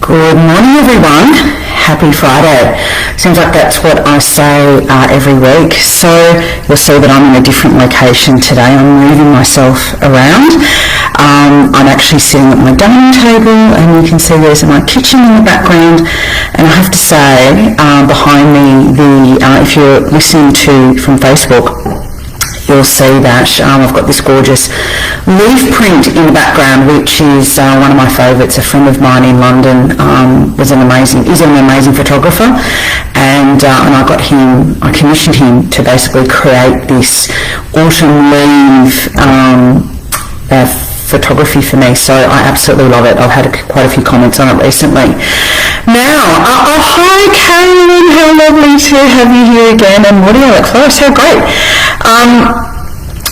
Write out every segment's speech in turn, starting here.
Good morning, everyone. Happy Friday. Seems like that's what I say every week. So you'll see that I'm in a different location today. I'm moving myself around. I'm actually sitting at my dining table, and you can see there's my kitchen in the background. And I have to say, behind me, if you're listening from Facebook, you'll see that I've got this gorgeous leaf print in the background, which is one of my favourites. A friend of mine in London is an amazing photographer, and I commissioned him to basically create this autumn leaf photography for me, so I absolutely love it. I've had quite a few comments on it recently. Now, hi Karen, how lovely to have you here again, and what do you look for? So great.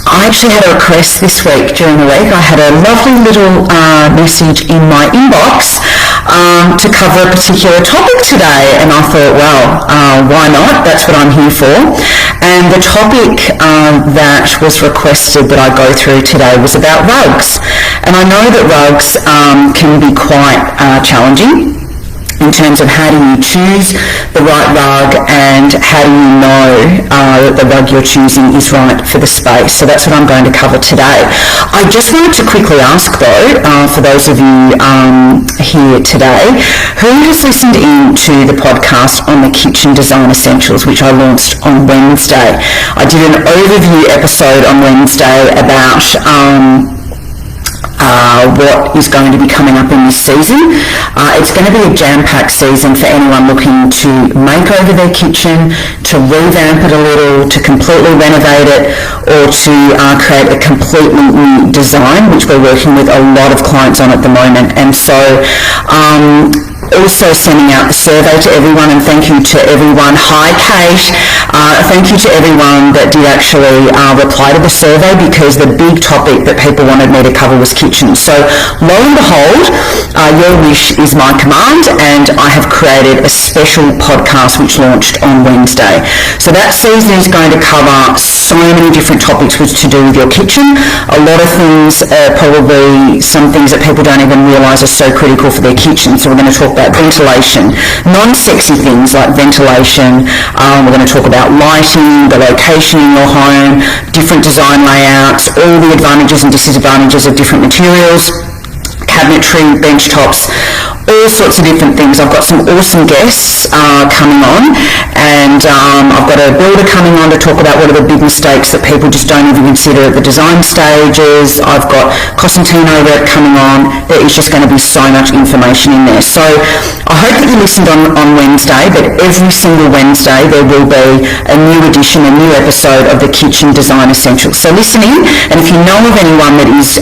I actually had a request this week during the week. I had a lovely little message in my inbox to cover a particular topic today, and I thought, well, why not? That's what I'm here for. And the topic that was requested that I go through today was about rugs. And I know that rugs can be quite challenging in terms of how do you choose the right rug, and how do you know that the rug you're choosing is right for the space. So that's what I'm going to cover today. I just wanted to quickly ask though, for those of you here today, who has listened in to the podcast on the Kitchen Design Essentials, which I launched on Wednesday. I did an overview episode on Wednesday about what is going to be coming up in this season. It's going to be a jam-packed season for anyone looking to make over their kitchen, to revamp it a little, to completely renovate it, or to create a completely new design, which we're working with a lot of clients on at the moment. And so also sending out the survey to everyone, and thank you to everyone. Hi Kate, thank you to everyone that did actually reply to the survey, because the big topic that people wanted me to cover was kitchens. So lo and behold, your wish is my command, and I have created a special podcast which launched on Wednesday. So that season is going to cover so many different topics which to do with your kitchen. A lot of things, probably some things that people don't even realise are so critical for their kitchen. So we're going to talk about ventilation, non-sexy things like ventilation. We're going to talk about lighting, the location in your home, different design layouts, all the advantages and disadvantages of different materials, cabinetry, bench tops, all sorts of different things. I've got some awesome guests coming on, and I've got a builder coming on to talk about what are the big mistakes that people just don't even consider at the design stages. I've got Cosentino rep coming on. There is just going to be so much information in there. So I hope that you listened on Wednesday, but every single Wednesday there will be a new edition, a new episode of the Kitchen Design Essentials. So listen in, and if you know of anyone that is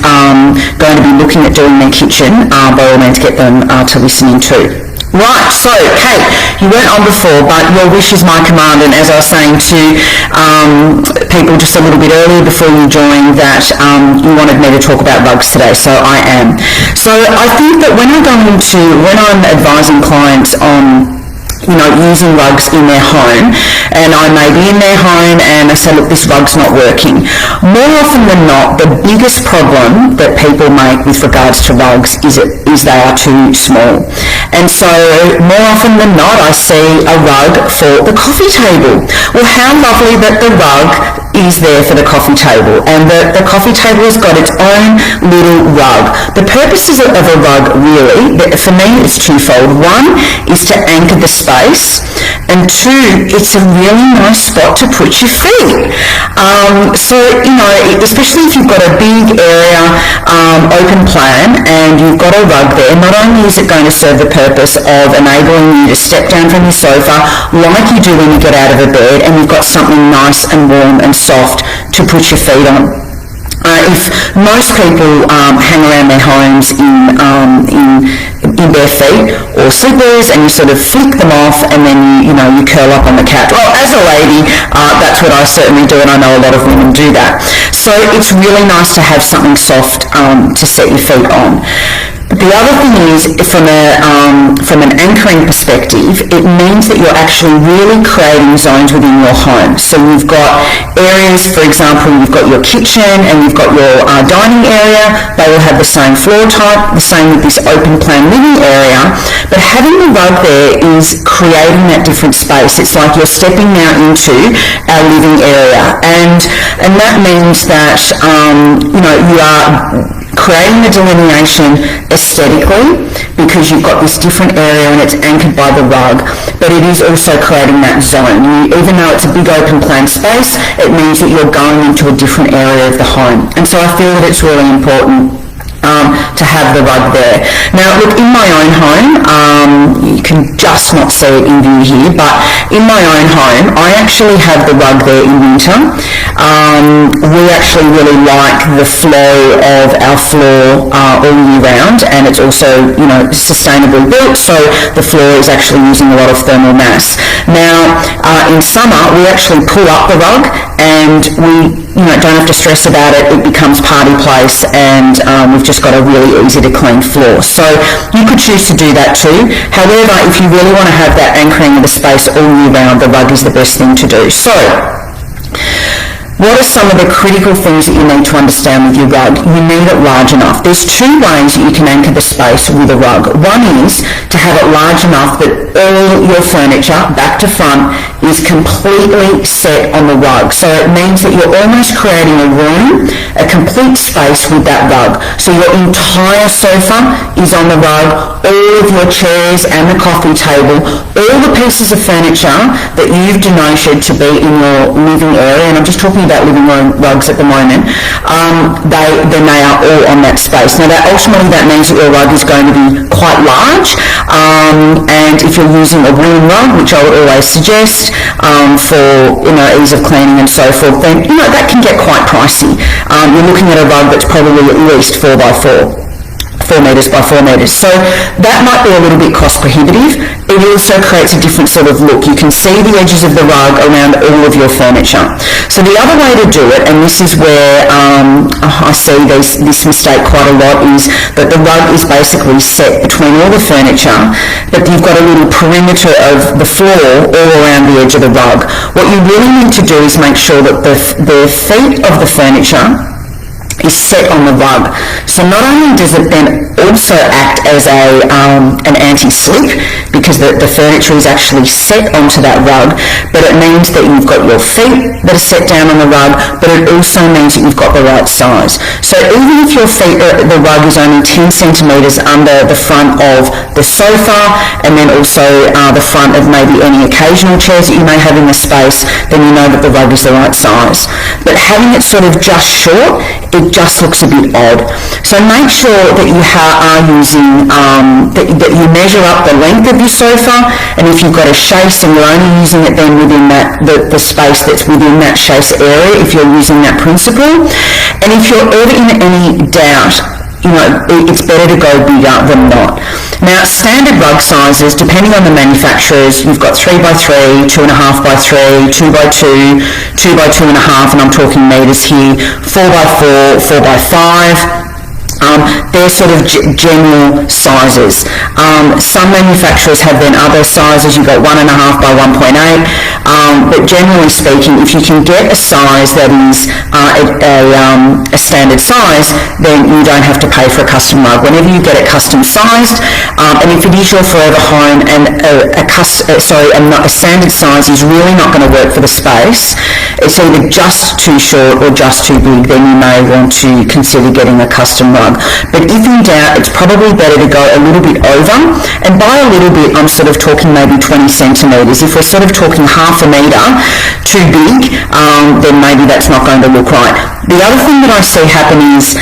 going to be looking at doing their kitchen, by all means get them to listen in too. Right, so Kate, you weren't on before, but your wish is my command, and as I was saying to people just a little bit earlier before you joined, that you wanted me to talk about rugs today, so I am. So I think that when I'm advising clients on using rugs in their home, and I may be in their home and I say, look, this rug's not working. More often than not, the biggest problem that people make with regards to rugs is they are too small. And so more often than not, I see a rug for the coffee table. Well, how lovely that the rug is there for the coffee table, and the coffee table has got its own little rug. The purposes of a rug, really, for me, it's twofold. One is to anchor the space, and two, it's a really nice spot to put your feet. So, especially if you've got a big area, open plan, and you've got a rug there, not only is it going to serve the purpose of enabling you to step down from your sofa like you do when you get out of a bed, and you've got something nice and warm and soft to put your feet on. If most people hang around their homes in bare feet or slippers, and you sort of flick them off, and then you curl up on the couch. Well, as a lady, that's what I certainly do, and I know a lot of women do that. So it's really nice to have something soft to set your feet on. The other thing is, from an anchoring perspective, it means that you're actually really creating zones within your home. So you've got areas, for example, you've got your kitchen and you've got your dining area. They will have the same floor type, the same with this open plan living area. but having the rug there is creating that different space. It's like you're stepping now into our living area, and that means that you are creating the delineation aesthetically because you've got this different area and it's anchored by the rug, but it is also creating that zone. Even though it's a big open plan space, it means that you're going into a different area of the home. And so I feel that it's really important to have the rug there. Now, look, in my own home, you can just not see it in view here, but in my own home, I actually have the rug there in winter. We actually really like the flow of our floor all year round, and it's also, sustainably built, so the floor is actually using a lot of thermal mass. Now, in summer, we actually pull up the rug, and we don't have to stress about it. It becomes party place, and we've just got a really easy to clean floor. So you could choose to do that too. However, if you really want to have that anchoring of the space all year round, the rug is the best thing to do. So what are some of the critical things that you need to understand with your rug? You need it large enough. There's two ways that you can anchor the space with a rug. One is to have it large enough that all your furniture, back to front, is completely set on the rug. So it means that you're almost creating a room, a complete space with that rug. So your entire sofa is on the rug, all of your chairs and the coffee table, all the pieces of furniture that you've donated to be in your living area, and I'm just talking about living room rugs at the moment, then they are all on that space. Now ultimately that means that your rug is going to be quite large, and if you're using a woolen rug, which I would always suggest for ease of cleaning and so forth, then that can get quite pricey. You're looking at a rug that's probably at least 4 by 4. 4 metres by 4 metres. So that might be a little bit cost prohibitive. It also creates a different sort of look. You can see the edges of the rug around all of your furniture. So the other way to do it, and this is where I see this mistake quite a lot, is that the rug is basically set between all the furniture, but you've got a little perimeter of the floor all around the edge of the rug. What you really need to do is make sure that the feet of the furniture is set on the rug. So not only does it then also act as an anti-slip, because the furniture is actually set onto that rug, but it means that you've got your feet that are set down on the rug, but it also means that you've got the right size. So even if your feet, the rug is only 10 centimetres under the front of the sofa, and then also the front of maybe any occasional chairs that you may have in the space, then you know that the rug is the right size. But having it sort of just short, it just looks a bit odd. So make sure that you are using, that you measure up the length of your sofa, and if you've got a chaise and you're only using it then within that, the space that's within that chaise area, if you're using that principle. And if you're ever in any doubt, it's better to go bigger than not. Now, standard rug sizes, depending on the manufacturers, you've got 3 by 3, 2.5 by 3, 2 by 2, 2 by 2.5, and I'm talking metres here, 4 by 4, 4 by 5. They're sort of general sizes. Some manufacturers have then other sizes. You've got 1.5 by 1.8, but generally speaking, if you can get a size that is a standard size, then you don't have to pay for a custom rug. Whenever you get it custom sized, and if it is your forever home and a standard size is really not going to work for the space, it's either just too short or just too big, then you may want to consider getting a custom rug. But if in doubt, it's probably better to go a little bit over, and by a little bit, I'm sort of talking maybe 20 centimetres. If we're sort of talking half a metre too big, then maybe that's not going to look right. The other thing that I see happen is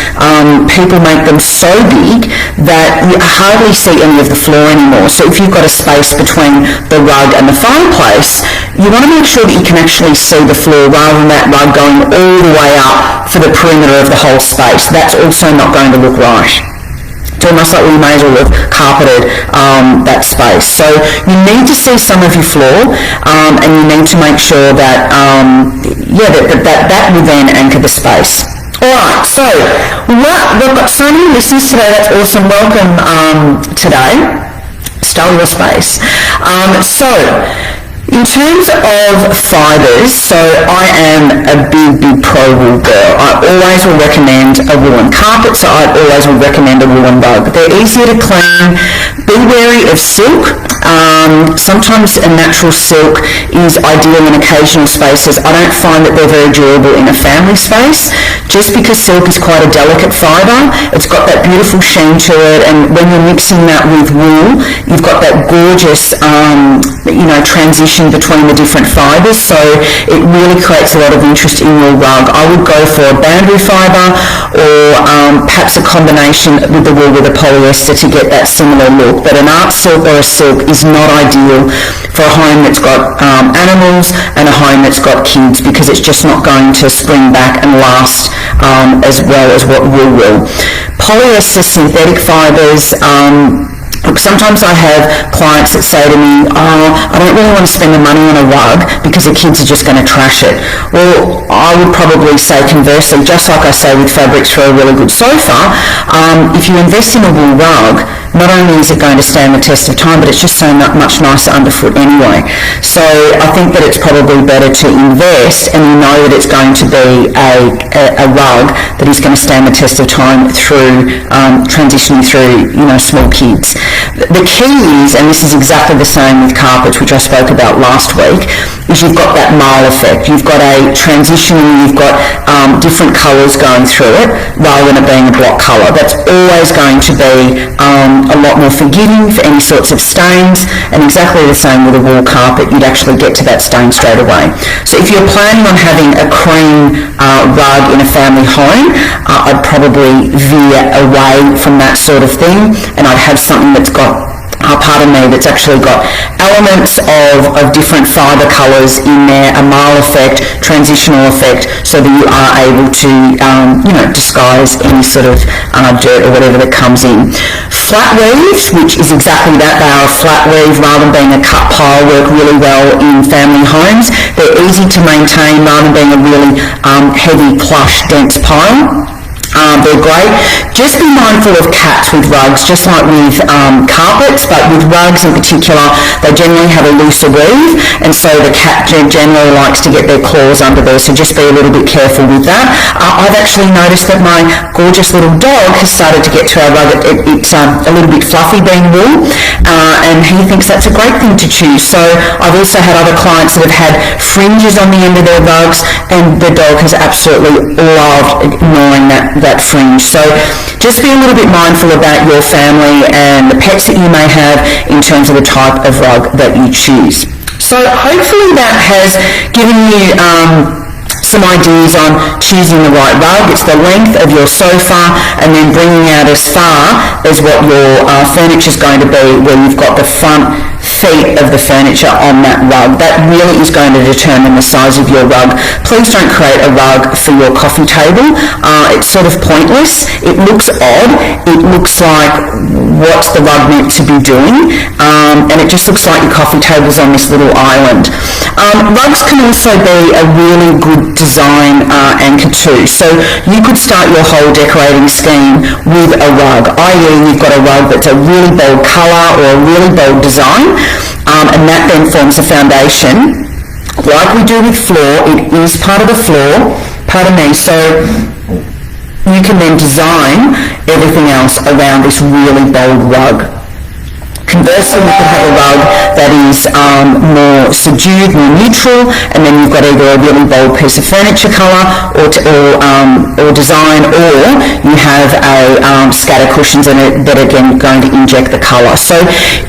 people make them so big that you hardly see any of the floor anymore. So if you've got a space between the rug and the fireplace, you want to make sure that you can actually see the floor rather than that rug going all the way up for the perimeter of the whole space. That's also not going to look right. It's almost like we may as well have carpeted that space. So you need to see some of your floor, and you need to make sure that that will then anchor the space. Alright, so we've got so many listeners today. That's awesome. Welcome today. Stellar space. So In terms of fibres, so I am a big pro wool girl. I always will recommend a woolen carpet, so I always will recommend a woolen rug. They're easier to clean. Be wary of silk. Sometimes a natural silk is ideal in occasional spaces. I don't find that they're very durable in a family space, just because silk is quite a delicate fibre. It's got that beautiful sheen to it, and when you're mixing that with wool, you've got that gorgeous transition between the different fibres, so it really creates a lot of interest in your rug. I would go for a boundary fibre, or perhaps a combination with the wool with a polyester to get that similar look. But an art silk or a silk is not ideal for a home that's got animals and a home that's got kids, because it's just not going to spring back and last as well as what wool will. Polyester synthetic fibres, look, sometimes I have clients that say to me, I don't really want to spend the money on a rug because the kids are just going to trash it. Well, I would probably say conversely, just like I say with fabrics for a really good sofa, if you invest in a wool rug, not only is it going to stand the test of time, but it's just so much nicer underfoot anyway. So I think that it's probably better to invest, and you know that it's going to be a rug that is going to stand the test of time through transitioning through small kids. The key is, and this is exactly the same with carpets, which I spoke about last week, is you've got that mile effect. You've got a transition, you've got different colours going through it rather than it being a block colour. That's always going to be a lot more forgiving for any sorts of stains, and exactly the same with a wool carpet. You'd actually get to that stain straight away. So if you're planning on having a cream rug in a family home, I'd probably veer away from that sort of thing, and I'd have something that's got that's actually got elements of different fibre colours in there, a mile effect, transitional effect, so that you are able to disguise any sort of dirt or whatever that comes in. Flat weaves, which is exactly that, they are a flat weave rather than being a cut pile, work really well in family homes. They're easy to maintain rather than being a really heavy, plush, dense pile. They're great. Just be mindful of cats with rugs, just like with carpets, but with rugs in particular, they generally have a looser weave, and so the cat generally likes to get their claws under there, so just be a little bit careful with that. I've actually noticed that my gorgeous little dog has started to get to our rug. It's a little bit fluffy being wool, and he thinks that's a great thing to choose. So I've also had other clients that have had fringes on the end of their rugs, and the dog has absolutely loved ignoring that fringe. So just be a little bit mindful about your family and the pets that you may have in terms of the type of rug that you choose. So hopefully that has given you some ideas on choosing the right rug. It's the length of your sofa and then bringing out as far as what your furniture is going to be, where you've got the front feet of the furniture on that rug. That really is going to determine the size of your rug. Please don't create a rug for your coffee table. It's sort of pointless. It looks odd. It looks like what's the rug meant to be doing, and it just looks like your coffee table's on this little island. Rugs can also be a really good design anchor too. So you could start your whole decorating scheme with a rug, i.e. you've got a rug that's a really bold colour or a really bold design, and that then forms a foundation. Like we do with floor, it is part of the floor, pardon me, so you can then design everything else around this really bold rug. Conversely, you could have a rug that is more subdued, more neutral, and then you've got either a really bold piece of furniture colour or design, or you have a scatter cushions in it that are again going to inject the colour. So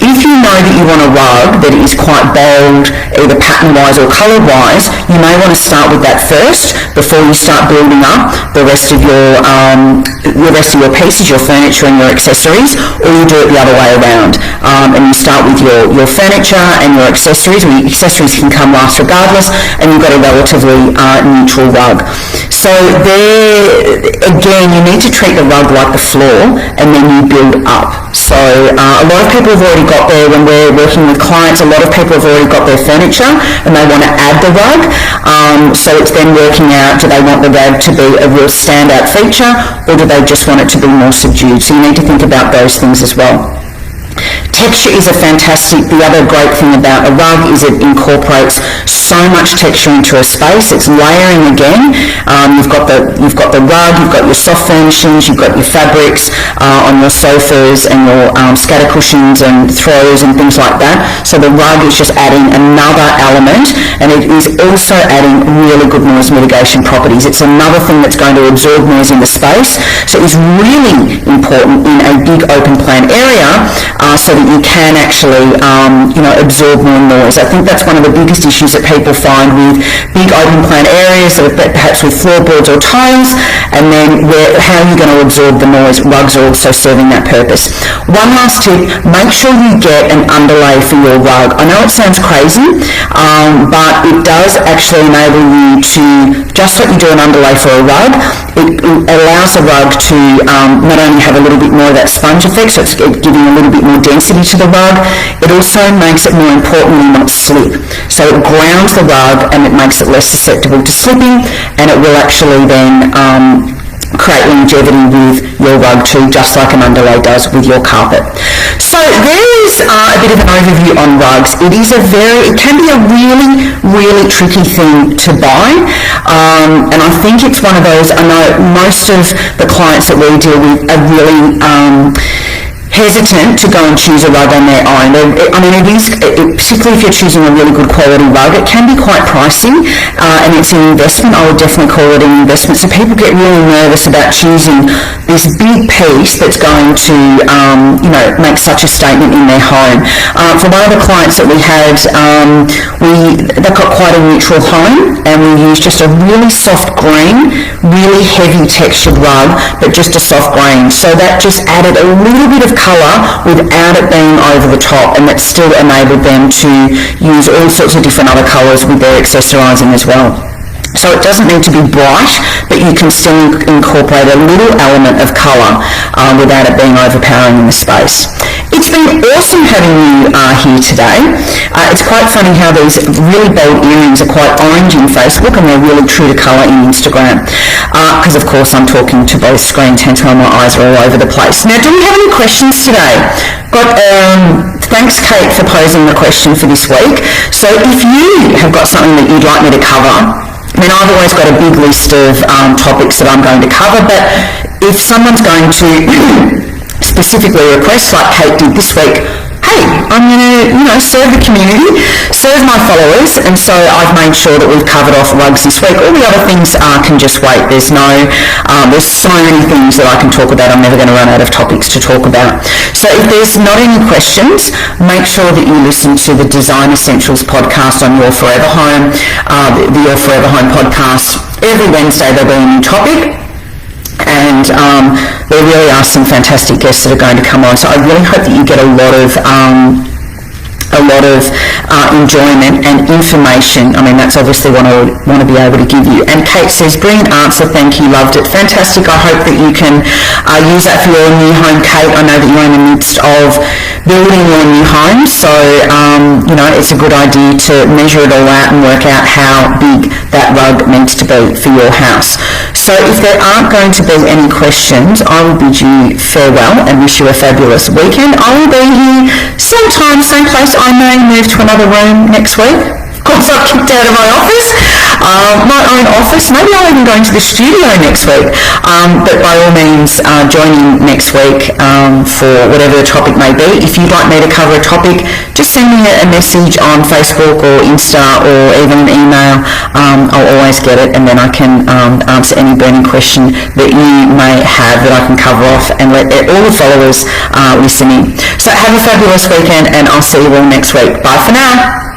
if you know that you want a rug that is quite bold, either pattern-wise or colour-wise, you may want to start with that first before you start building up the rest of your pieces, your furniture and your accessories, or you do it the other way around. And you start with your furniture and your accessories. Your accessories can come last regardless, and you've got a relatively neutral rug. So there, again, you need to treat the rug like the floor, and then you build up. So a lot of people have already got there. When we're working with clients, a lot of people have already got their furniture, and they want to add the rug. So it's then working out, do they want the rug to be a real standout feature, or do they just want it to be more subdued? So you need to think about those things as well. Texture is the other great thing about a rug is it incorporates so much texture into a space. It's layering again. You've got the rug, you've got your soft furnishings, you've got your fabrics on your sofas and your scatter cushions and throws and things like that. So the rug is just adding another element, and it is also adding really good noise mitigation properties. It's another thing that's going to absorb noise in the space. So it's really important in a big open plan area so that you can actually absorb more noise. I think that's one of the biggest issues that people find with big open plan areas, perhaps with floorboards or tiles, and then how are you going to absorb the noise? Rugs are also serving that purpose. One last tip, make sure you get an underlay for your rug. I know it sounds crazy, but it does actually enable you to, just like you do an underlay for a rug, it allows the rug to not only have a little bit more of that sponge effect, so it's giving a little bit more density to the rug, it also makes it, more importantly, not slip. So it grounds the rug and it makes it less susceptible to slipping, and it will actually then create longevity with your rug too, just like an underlay does with your carpet. So there is a bit of an overview on rugs. It can be a really, really tricky thing to buy, and I think it's one of those, I know most of the clients that we deal with are really hesitant to go and choose a rug on their own. I mean, particularly if you're choosing a really good quality rug, it can be quite pricey, and it's an investment. I would definitely call it an investment. So people get really nervous about choosing this big piece that's going to, make such a statement in their home. For one of the clients that we had, they've got quite a neutral home, and we used just a really soft green, really heavy textured rug, but just a soft grain. So that just added a little bit of colour without it being over the top, and that still enabled them to use all sorts of different other colours with their accessorising as well. So it doesn't need to be bright, but you can still incorporate a little element of colour without it being overpowering in the space. It's been awesome having you here today. It's quite funny how these really bold earrings are quite orange in Facebook, and they're really true to colour in Instagram. Because of course I'm talking to both screens, hence why my eyes are all over the place. Now, do we have any questions today? Thanks, Kate, for posing the question for this week. So if you have got something that you'd like me to cover, I mean, I've always got a big list of topics that I'm going to cover, but if someone's going to specifically request, like Kate did this week, hey, I'm going to, serve the community, serve my followers, and so I've made sure that we've covered off rugs this week. All the other things can just wait. There's so many things that I can talk about. I'm never going to run out of topics to talk about. So if there's not any questions, make sure that you listen to the Design Essentials podcast on Your Forever Home, the Your Forever Home podcast. Every Wednesday there'll be a new topic, and there really are some fantastic guests that are going to come on. So I really hope that you get a lot of enjoyment and information. I mean, that's obviously what I would want to be able to give you. And Kate says, brilliant answer, thank you, loved it. Fantastic. I hope that you can use that for your new home, Kate. I know that you're in the midst of building your new home, so it's a good idea to measure it all out and work out how big that rug needs to be for your house. So if there aren't going to be any questions, I will bid you farewell and wish you a fabulous weekend. I will be here sometime, same place. I may move to another room next week. Of course, I've kicked out of my office, my own office. Maybe I'll even go into the studio next week. But by all means, join in next week for whatever the topic may be. If you'd like me to cover a topic, just send me a message on Facebook or Insta or even an email. I'll always get it, and then I can answer any burning question that you may have that I can cover off and let all the followers listen in. So have a fabulous weekend, and I'll see you all next week. Bye for now.